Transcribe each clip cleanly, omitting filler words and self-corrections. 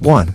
1.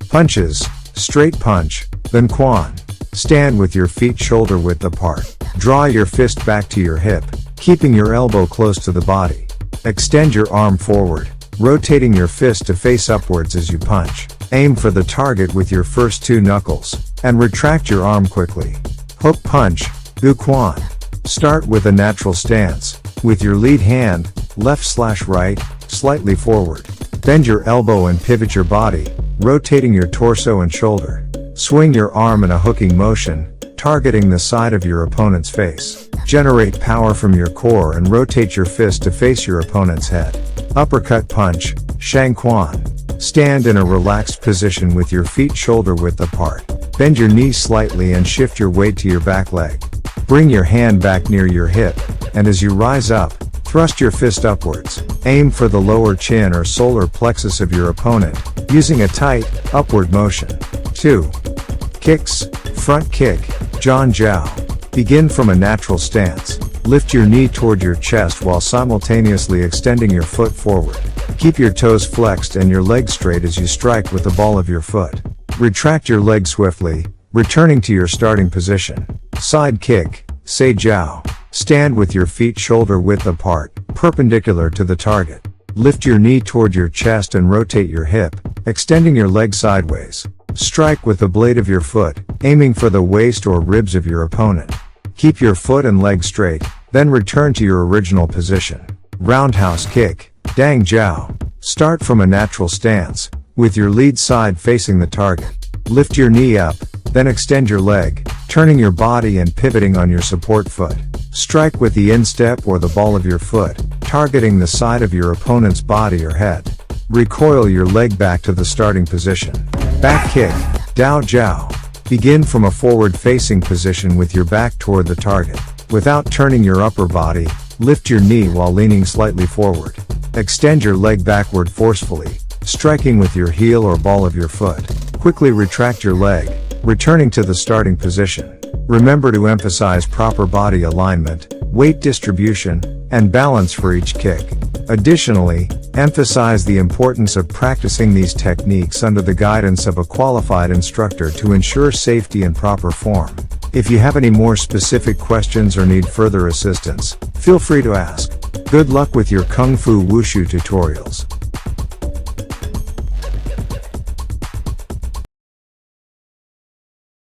Punches. Straight punch, then Quan. Stand with your feet shoulder width apart. Draw your fist back to your hip, keeping your elbow close to the body. Extend your arm forward, rotating your fist to face upwards as you punch. Aim for the target with your first 2 knuckles, and retract your arm quickly. Hook punch, Gu Quan. Start with a natural stance, with your lead hand, left/right, slightly forward. Bend your elbow and pivot your body, rotating your torso and shoulder. Swing your arm in a hooking motion, targeting the side of your opponent's face. Generate power from your core and rotate your fist to face your opponent's head. Uppercut punch, Shang Quan. Stand in a relaxed position with your feet shoulder width apart. Bend your knees slightly and shift your weight to your back leg. Bring your hand back near your hip, and as you rise up, thrust your fist upwards. Aim for the lower chin or solar plexus of your opponent, using a tight, upward motion. 2. Kicks. Front kick, John Jiao. Begin from a natural stance. Lift your knee toward your chest while simultaneously extending your foot forward. Keep your toes flexed and your legs straight as you strike with the ball of your foot. Retract your leg swiftly, returning to your starting position. Side kick, Sei Jiao. Stand with your feet shoulder width apart, perpendicular to the target. Lift your knee toward your chest and rotate your hip, extending your leg sideways. Strike with the blade of your foot, aiming for the waist or ribs of your opponent. Keep your foot and leg straight, then return to your original position. Roundhouse kick, Dang Jiao. Start from a natural stance, with your lead side facing the target. Lift your knee up, then extend your leg, turning your body and pivoting on your support foot. Strike with the instep or the ball of your foot, targeting the side of your opponent's body or head. Recoil your leg back to the starting position. Back kick, Dao Jiao. Begin from a forward-facing position with your back toward the target. Without turning your upper body, lift your knee while leaning slightly forward. Extend your leg backward forcefully, striking with your heel or ball of your foot. Quickly retract your leg, returning to the starting position. Remember to emphasize proper body alignment, weight distribution, and balance for each kick. Additionally, emphasize the importance of practicing these techniques under the guidance of a qualified instructor to ensure safety and proper form. If you have any more specific questions or need further assistance, feel free to ask. Good luck with your Kung Fu Wushu tutorials.